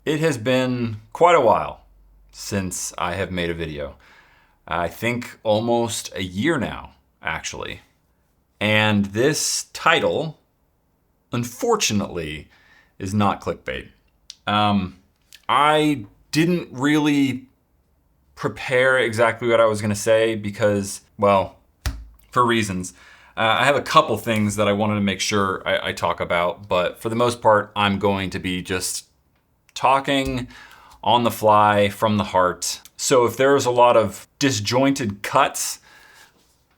It has been quite a while since I have made a video. I think almost a year now, actually. And this title, unfortunately, is not clickbait. I didn't really prepare exactly what I was going to say because, well, for reasons. I have a couple things that I wanted to make sure I talk about, but for the most part, I'm going to be just talking on the fly from the heart. So if there's a lot of disjointed cuts,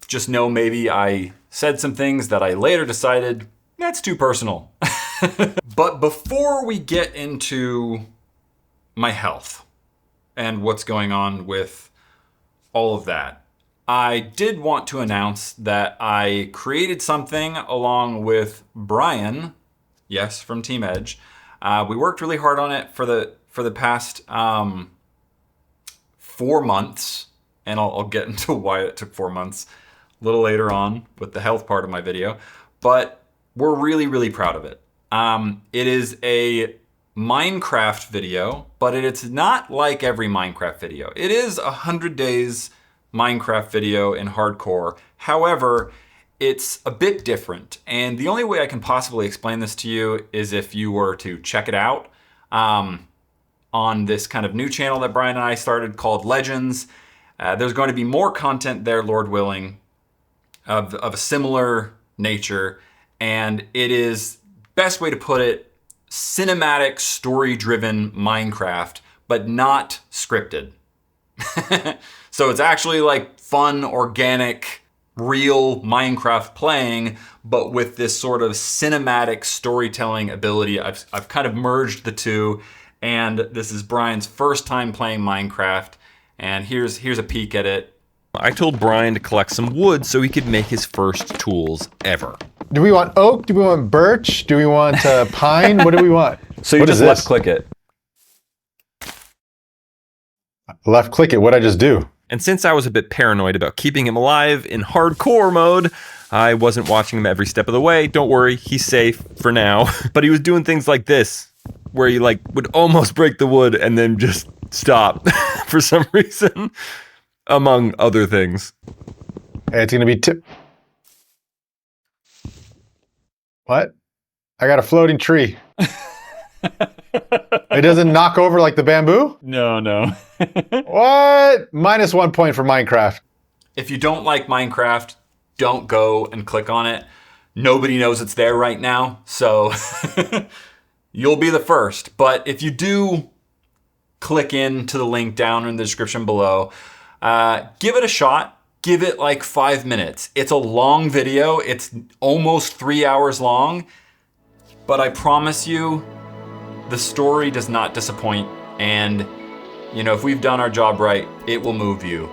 just know maybe I said some things that I later decided that's too personal. But before we get into my health and what's going on with all of that, I did want to announce that I created something along with Brian, yes, from Team Edge. We worked really hard on it for the past 4 months, and I'll get into why it took 4 months a little later on with the health part of my video. But we're really, really proud of it. It is a Minecraft video, but it's not like every Minecraft video. It is 100 days Minecraft video in hardcore. However, it's a bit different. And the only way I can possibly explain this to you is if you were to check it out on this kind of new channel that Brian and I started called Legends. There's going to be more content there, Lord willing, of a similar nature. And it is, best way to put it, cinematic, story-driven Minecraft, but not scripted. So it's actually like fun, organic, real Minecraft playing, but with this sort of cinematic storytelling ability. I've kind of merged the two, and this is Brian's first time playing Minecraft, and here's a peek at it. I told Brian to collect some wood so he could make his first tools ever. Do we want oak? Do we want birch? Do we want pine? What do we want? So you What just is this? left click it. Left click it. What'd I just do? And since I was a bit paranoid about keeping him alive in hardcore mode, I wasn't watching him every step of the way. Don't worry, he's safe for now. But he was doing things like this, where he would almost break the wood and then just stop for some reason, among other things. Hey, it's gonna be What? I got a floating tree. It doesn't knock over like the bamboo? No. What? -1 point for Minecraft. If you don't like Minecraft, don't go and click on it. Nobody knows it's there right now, so you'll be the first. But if you do click into the link down in the description below, give it a shot. Give it like 5 minutes. It's a long video. It's almost 3 hours long, but I promise you, the story does not disappoint. And you know, if we've done our job right, it will move you.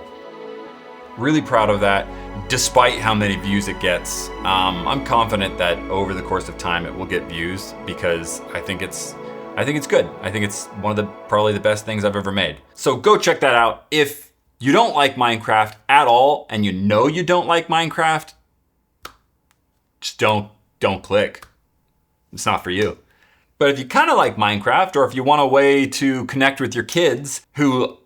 Really proud of that, despite how many views it gets. I'm confident that over the course of time it will get views because I think it's good. I think it's one of probably the best things I've ever made. So go check that out. If you don't like Minecraft at all, and you know you don't like Minecraft, just don't click. It's not for you. But if you kind of like Minecraft, or if you want a way to connect with your kids who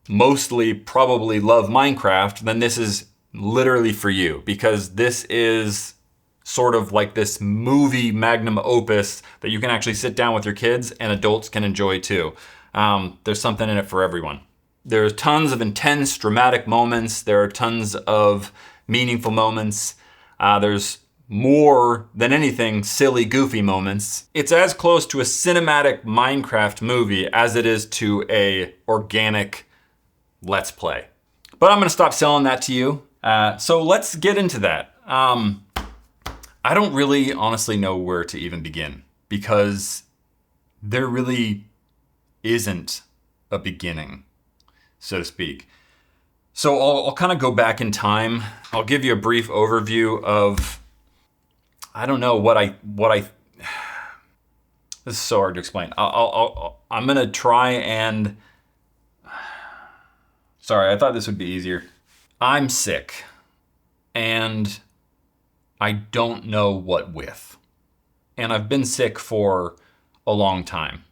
mostly probably love Minecraft, then this is literally for you, because this is sort of like this movie magnum opus that you can actually sit down with your kids and adults can enjoy too. There's something in it for everyone. There's tons of intense, dramatic moments. There are tons of meaningful moments. There's more than anything, silly, goofy moments. It's as close to a cinematic Minecraft movie as it is to a organic Let's Play. But I'm gonna stop selling that to you. So let's get into that. I don't really honestly know where to even begin, because there really isn't a beginning, so to speak. So I'll kind of go back in time. I'll give you a brief overview of, I don't know what I. This is so hard to explain. I'm gonna try and. Sorry, I thought this would be easier. I'm sick, and I don't know what with. And I've been sick for a long time.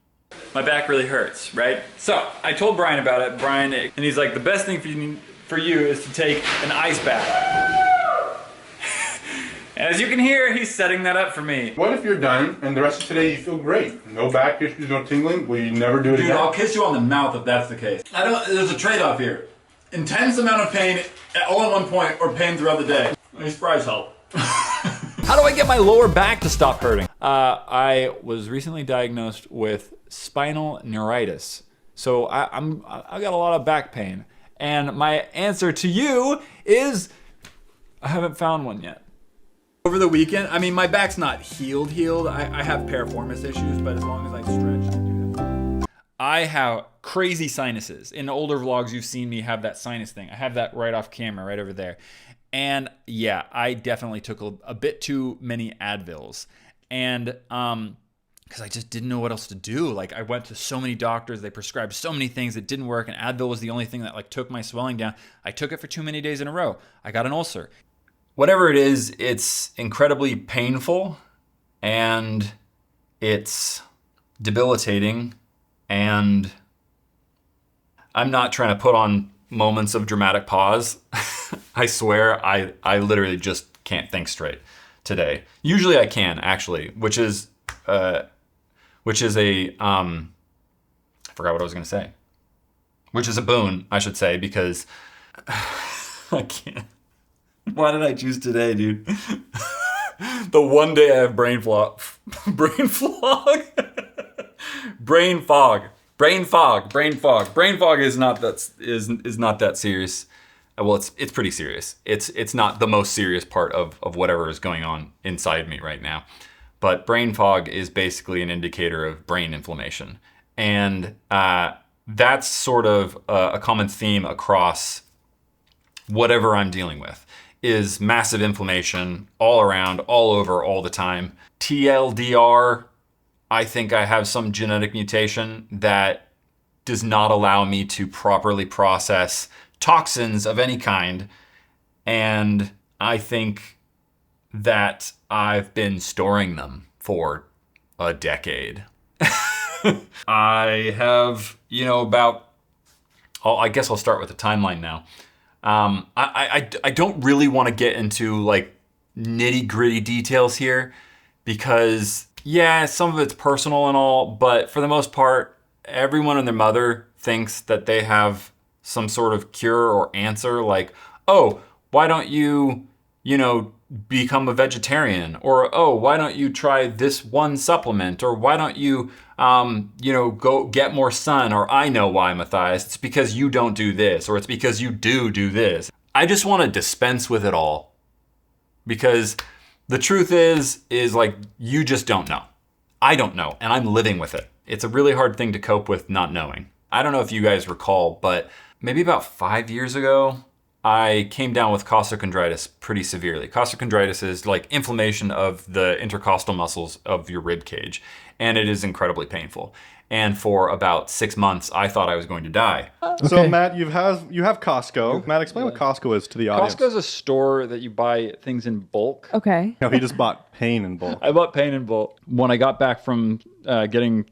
My back really hurts, right? So I told Brian about it, and he's like, the best thing for you is to take an ice bath. And as you can hear, he's setting that up for me. What if you're done and the rest of today you feel great? No back issues, no tingling? Will you never do it again? Dude, I'll kiss you on the mouth if that's the case. There's a trade-off here. Intense amount of pain all at one point, or pain throughout the day. These fries help. How do I get my lower back to stop hurting? I was recently diagnosed with spinal neuritis. So I got a lot of back pain. And my answer to you is, I haven't found one yet. Over the weekend, I mean, my back's not healed. I have piriformis issues, but as long as I stretch and do that. I have crazy sinuses. In older vlogs, you've seen me have that sinus thing. I have that right off camera, right over there. And yeah, I definitely took a bit too many Advils. And because I just didn't know what else to do. Like, I went to so many doctors, they prescribed so many things that didn't work, and Advil was the only thing that like took my swelling down. I took it for too many days in a row. I got an ulcer. Whatever it is, it's incredibly painful, and it's debilitating, and I'm not trying to put on moments of dramatic pause. I swear, I literally just can't think straight today. Usually I can, actually, which is a, I forgot what I was gonna say. Which is a boon, I should say, because I can't. Why did I choose today, dude? The one day I have brain fog. Brain fog is not that serious. Well, it's pretty serious. It's not the most serious part of whatever is going on inside me right now. But brain fog is basically an indicator of brain inflammation. And that's sort of a common theme across whatever I'm dealing with. Is massive inflammation all around, all over, all the time. TLDR, I think I have some genetic mutation that does not allow me to properly process toxins of any kind. And I think that I've been storing them for a decade. I have, I guess I'll start with the timeline now. I don't really want to get into like nitty gritty details here because yeah, some of it's personal and all, but for the most part, everyone and their mother thinks that they have some sort of cure or answer like, oh, why don't you, become a vegetarian? Or, oh, why don't you try this one supplement? Or why don't you, go get more sun? Or I know why, Matthias. It's because you don't do this. Or it's because you do this. I just want to dispense with it all. Because the truth is like, you just don't know. I don't know, and I'm living with it. It's a really hard thing to cope with not knowing. I don't know if you guys recall, but maybe about 5 years ago, I came down with costochondritis pretty severely. Costochondritis is like inflammation of the intercostal muscles of your rib cage, and it is incredibly painful. And for about 6 months, I thought I was going to die. So Matt, you have Costco. Matt, explain what Costco is to the audience. Costco's a store that you buy things in bulk. Okay. No, he just bought pain in bulk. I bought pain in bulk. When I got back from getting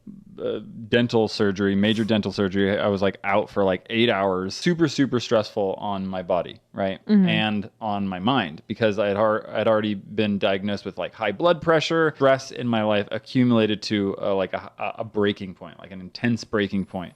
dental surgery, major dental surgery, I was like out for like 8 hours. Super, super stressful on my body, right? Mm-hmm. And on my mind, because I'd already been diagnosed with like high blood pressure. Stress in my life accumulated to like a breaking point, like an intense breaking point.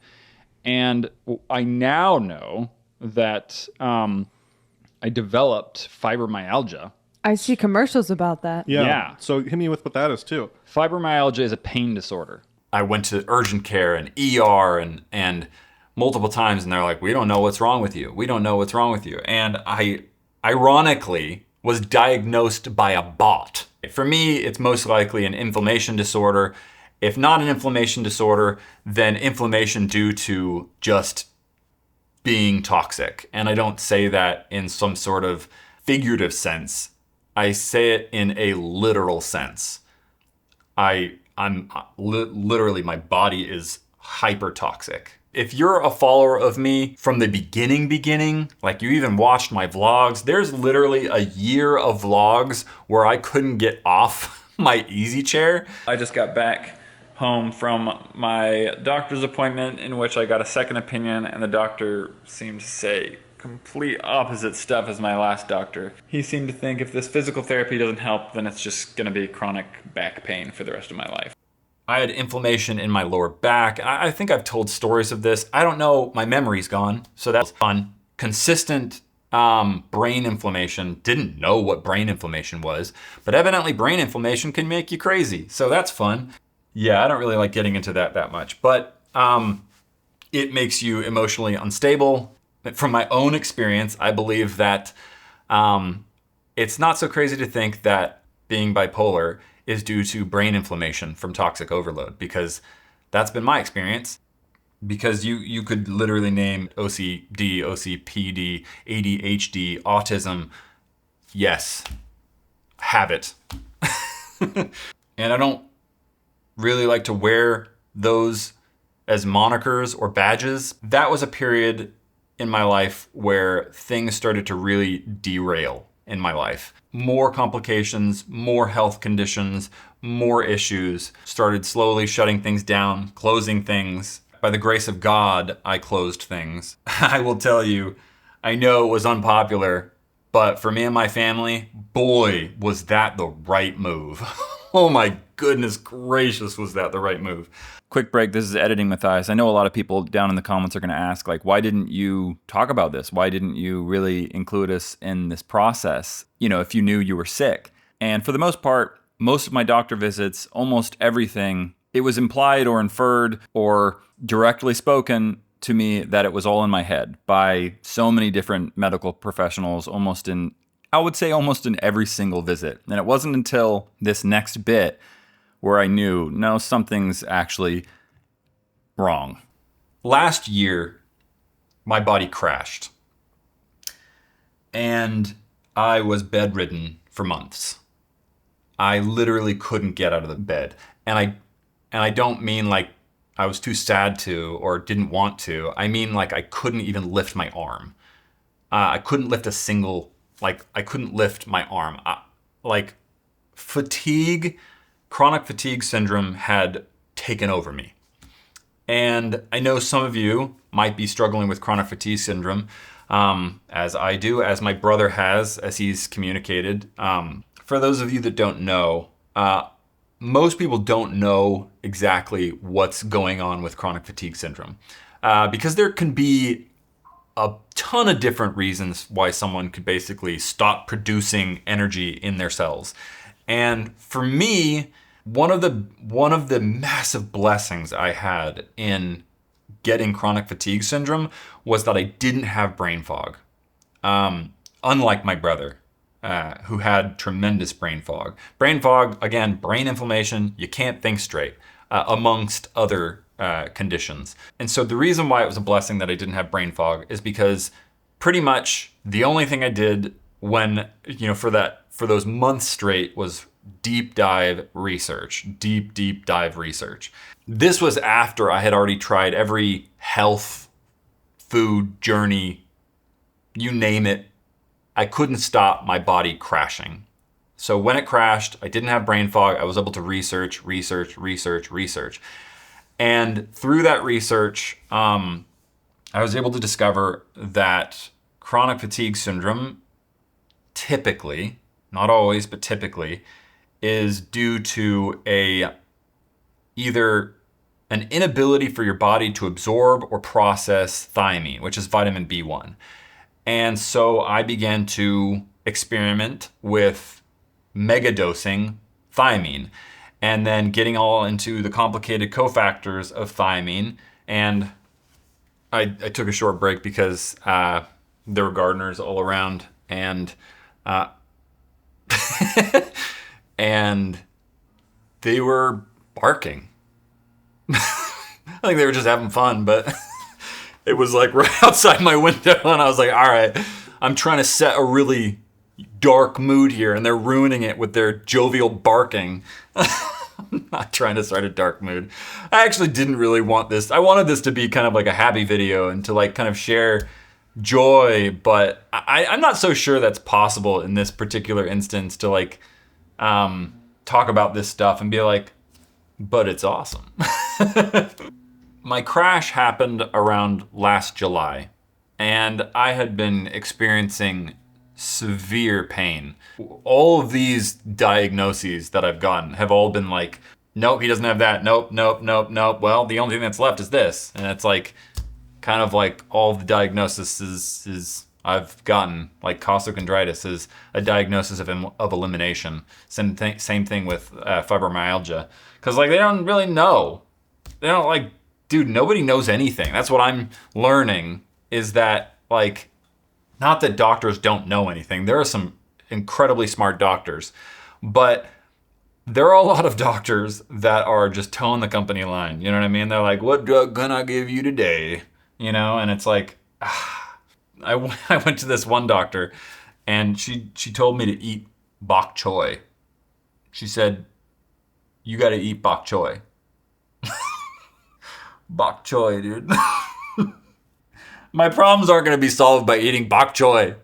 And I now know that I developed fibromyalgia. I see commercials about that. Yeah. So hit me with what that is too. Fibromyalgia is a pain disorder. I went to urgent care and ER and multiple times, and they're like, we don't know what's wrong with you. We don't know what's wrong with you. And I ironically was diagnosed by a bot. For me, it's most likely an inflammation disorder. If not an inflammation disorder, then inflammation due to just being toxic. And I don't say that in some sort of figurative sense. I say it in a literal sense. I'm literally, my body is hyper toxic. If you're a follower of me from the beginning, like you even watched my vlogs, there's literally a year of vlogs where I couldn't get off my easy chair. I just got back home from my doctor's appointment in which I got a second opinion, and the doctor seemed to say complete opposite stuff as my last doctor. He seemed to think if this physical therapy doesn't help, then it's just going to be chronic back pain for the rest of my life. I had inflammation in my lower back. I think I've told stories of this. I don't know, my memory's gone, so that's fun. Consistent brain inflammation. Didn't know what brain inflammation was, but evidently brain inflammation can make you crazy, so that's fun. Yeah, I don't really like getting into that much, but it makes you emotionally unstable. From my own experience, I believe that it's not so crazy to think that being bipolar is due to brain inflammation from toxic overload, because that's been my experience. Because you could literally name OCD, OCPD, ADHD, autism. Yes, have it. And I don't really like to wear those as monikers or badges. That was a period in my life where things started to really derail in my life. More complications, more health conditions, more issues. Started slowly shutting things down, closing things. By the grace of God, I closed things. I will tell you, I know it was unpopular, but for me and my family, boy, was that the right move. Oh my goodness gracious, was that the right move. Quick break, this is Editing Matthias. I know a lot of people down in the comments are going to ask, like, why didn't you talk about this? Why didn't you really include us in this process, if you knew you were sick? And for the most part, most of my doctor visits, almost everything, it was implied or inferred or directly spoken to me that it was all in my head by so many different medical professionals, almost in every single visit. And it wasn't until this next bit where I knew, no, something's actually wrong. Last year, my body crashed. And I was bedridden for months. I literally couldn't get out of the bed. And I don't mean like I was too sad to or didn't want to. I mean like I couldn't even lift my arm. I couldn't lift I couldn't lift my arm. Chronic fatigue syndrome had taken over me. And I know some of you might be struggling with chronic fatigue syndrome, as I do, as my brother has, as he's communicated. For those of you that don't know, most people don't know exactly what's going on with chronic fatigue syndrome, because there can be a ton of different reasons why someone could basically stop producing energy in their cells. And for me, one of the massive blessings I had in getting chronic fatigue syndrome was that I didn't have brain fog. Unlike my brother, who had tremendous brain fog. Brain fog, again, brain inflammation, you can't think straight, amongst other conditions. And so the reason why it was a blessing that I didn't have brain fog is because pretty much the only thing I did when, for those months straight was deep dive research. This was after I had already tried every health, food, journey, you name it. I couldn't stop my body crashing. So when it crashed, I didn't have brain fog. I was able to research. And through that research, I was able to discover that chronic fatigue syndrome typically, not always, but typically, is due to either an inability for your body to absorb or process thiamine, which is vitamin B1. And so I began to experiment with megadosing thiamine and then getting all into the complicated cofactors of thiamine. And I took a short break because there were gardeners all around, and and they were barking. I think they were just having fun, but it was like right outside my window, and I was like, all right, I'm trying to set a really dark mood here, and they're ruining it with their jovial barking. I'm not trying to start a dark mood. I actually didn't really want this. I wanted this to be kind of like a happy video and to like kind of share joy, but I'm not so sure that's possible in this particular instance to like talk about this stuff and be like, but it's awesome. My crash happened around last July, and I had been experiencing severe pain. All of these diagnoses that I've gotten have all been like, nope, he doesn't have that. Nope, nope, nope, nope. Well, the only thing that's left is this. And it's like, kind of like all the diagnoses is I've gotten, like costochondritis is a diagnosis of elimination. Same thing with fibromyalgia. Because like they don't really know. They don't like, dude, nobody knows anything. That's what I'm learning is that like, not that doctors don't know anything. There are some incredibly smart doctors, but there are a lot of doctors that are just towing the company line. You know what I mean? They're like, what drug can I give you today? You know, and it's like, I went to this one doctor and she told me to eat bok choy. She said, you got to eat bok choy. Bok choy, dude. My problems aren't going to be solved by eating bok choy.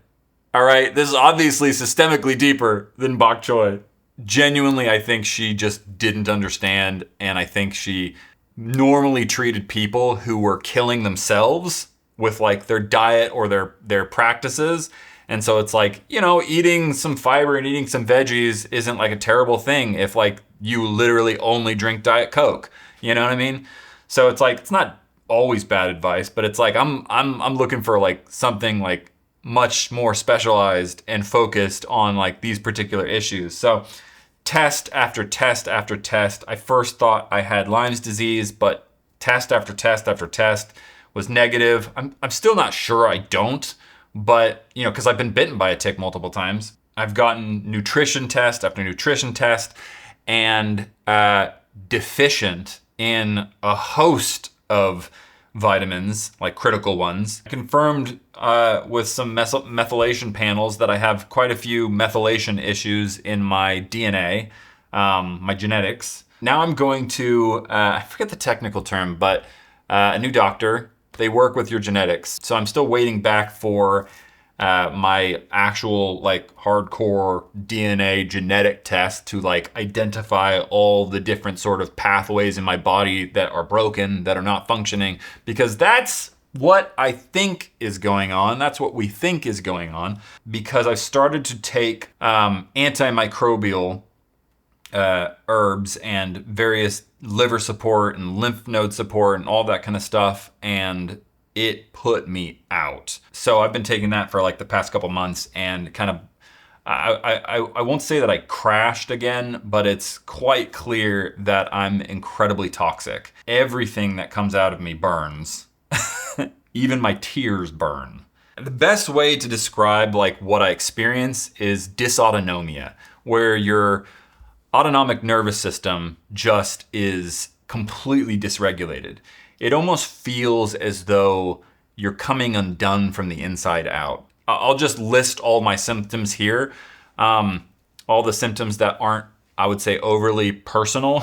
All right? This is obviously systemically deeper than bok choy. Genuinely, I think she just didn't understand, and I think she normally treated people who were killing themselves with like their diet or their practices. And so it's like, you know, eating some fiber and eating some veggies isn't like a terrible thing if like you literally only drink Diet Coke. You know what I mean? So it's like, it's not always bad advice, but it's like I'm looking for like something like much more specialized and focused on like these particular issues. So test after test after test. I first thought I had Lyme's disease, but test after test after test was negative. I'm still not sure I don't, but you know, because I've been bitten by a tick multiple times. I've gotten nutrition test after nutrition test and deficient in a host of vitamins, like critical ones. Confirmed with some methylation panels that I have quite a few methylation issues in my DNA, my genetics. Now I'm going to, I forget the technical term, but a new doctor. They work with your genetics. So I'm still waiting back for my actual like hardcore DNA genetic test to like identify all the different sort of pathways in my body that are broken, that are not functioning, because that's what I think is going on. That's what we think is going on, because I've started to take antimicrobial herbs and various liver support and lymph node support and all that kind of stuff, and it put me out. So I've been taking that for like the past couple months and kind of, I won't say that I crashed again, but it's quite clear that I'm incredibly toxic. Everything that comes out of me burns. Even my tears burn. The best way to describe like what I experience is dysautonomia, where your autonomic nervous system just is completely dysregulated. It almost feels as though you're coming undone from the inside out. I'll just list all my symptoms here. All the symptoms that aren't, I would say, overly personal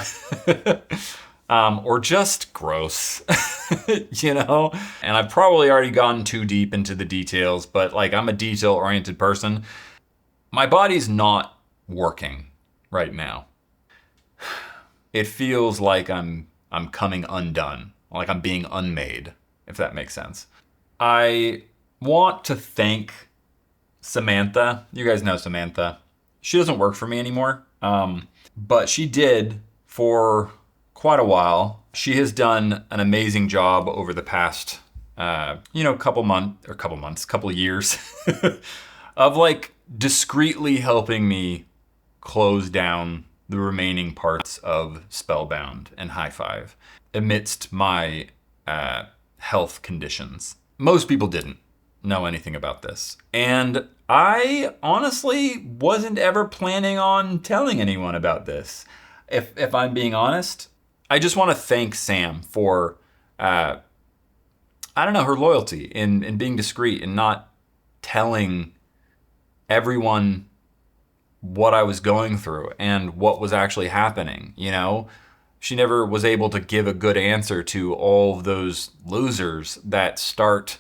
or just gross, you know? And I've probably already gone too deep into the details, but like I'm a detail-oriented person. My body's not working right now. It feels like I'm coming undone. Like I'm being unmade, if that makes sense. I want to thank Samantha. You guys know Samantha. She doesn't work for me anymore, but she did for quite a while. She has done an amazing job over the past, couple years of like discreetly helping me close down the remaining parts of Spellbound and High Five amidst my health conditions. Most people didn't know anything about this. And I honestly wasn't ever planning on telling anyone about this. If I'm being honest, I just want to thank Sam for, her loyalty in being discreet and not telling everyone what I was going through and what was actually happening, you know? She never was able to give a good answer to all of those losers that start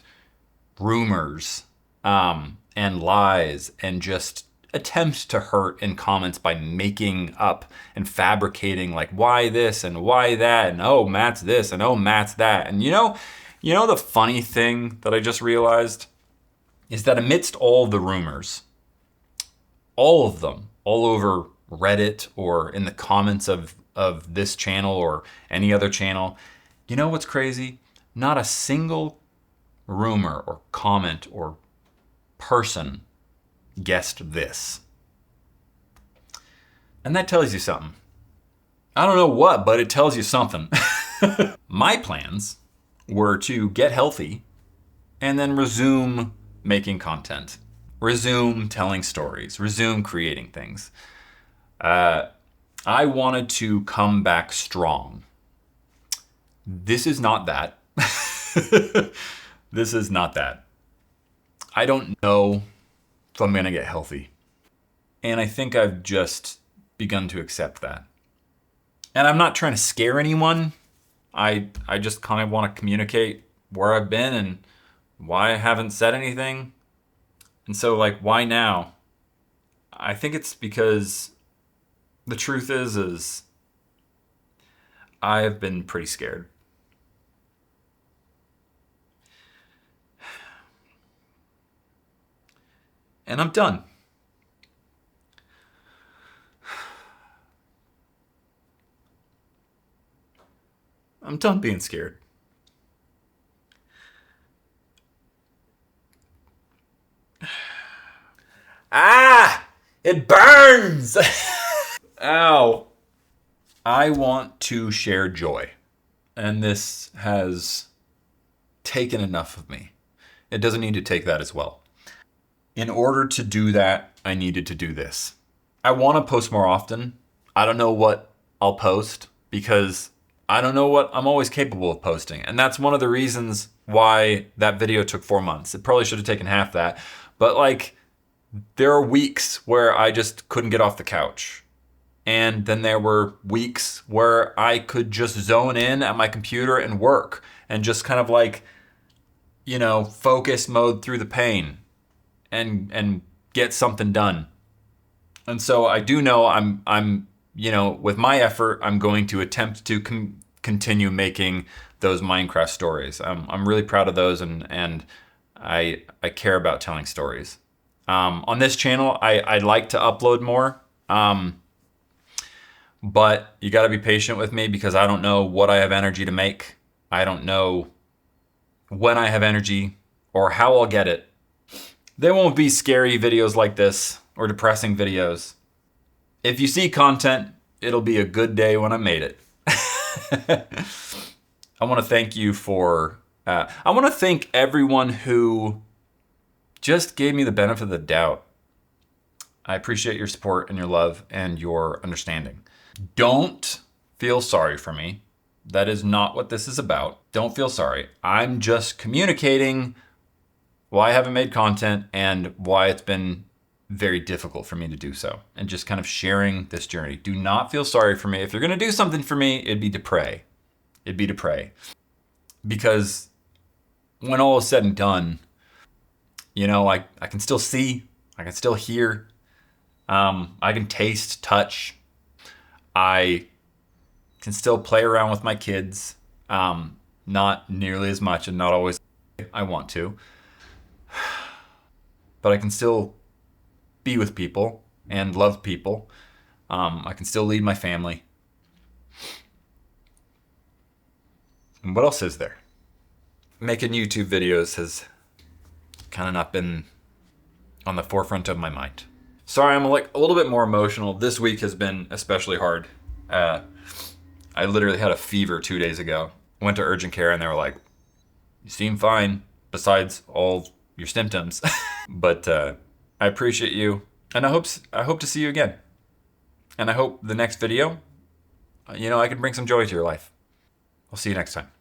rumors and lies and just attempt to hurt in comments by making up and fabricating like why this and why that and oh Matt's this and oh Matt's that. And you know the funny thing that I just realized is that amidst all the rumors, all of them, all over Reddit or in the comments of this channel or any other channel, you know what's crazy? Not a single rumor or comment or person guessed this. And that tells you something. I don't know what, but it tells you something. My plans were to get healthy and then resume making content, resume telling stories, resume creating things. I wanted to come back strong. This is not that. This is not that. I don't know if I'm going to get healthy. And I think I've just begun to accept that. And I'm not trying to scare anyone. I just kind of want to communicate where I've been and why I haven't said anything. And so, like, why now? I think it's because the truth is I've been pretty scared. And I'm done. I'm done being scared. Ah! It burns! Ow. I want to share joy. And this has taken enough of me. It doesn't need to take that as well. In order to do that, I needed to do this. I want to post more often. I don't know what I'll post because I don't know what I'm always capable of posting. And that's one of the reasons why that video took 4 months. It probably should have taken half that. But like, there are weeks where I just couldn't get off the couch. And then there were weeks where I could just zone in at my computer and work and just kind of like, focus mode through the pain and get something done. And so I do know I'm with my effort, I'm going to attempt to continue making those Minecraft stories. I'm really proud of those and I care about telling stories. On this channel, I'd like to upload more, but you got to be patient with me because I don't know what I have energy to make. I don't know when I have energy or how I'll get it. There won't be scary videos like this or depressing videos. If you see content, it'll be a good day when I made it. I want to thank you I want to thank everyone who just gave me the benefit of the doubt. I appreciate your support and your love and your understanding. Don't feel sorry for me. That is not what this is about. Don't feel sorry. I'm just communicating why I haven't made content and why it's been very difficult for me to do so. And just kind of sharing this journey. Do not feel sorry for me. If you're going to do something for me, it'd be to pray. It'd be to pray. Because when all is said and done, I can still see, I can still hear, I can taste, touch. I can still play around with my kids, not nearly as much and not always I want to. But I can still be with people and love people. I can still lead my family. And what else is there? Making YouTube videos has kind of not been on the forefront of my mind. Sorry, I'm like a little bit more emotional. This week has been especially hard. I literally had a fever 2 days ago. Went to urgent care and they were like, "You seem fine besides all your symptoms." But I appreciate you, and I hope to see you again. And I hope the next video, I can bring some joy to your life. I'll see you next time.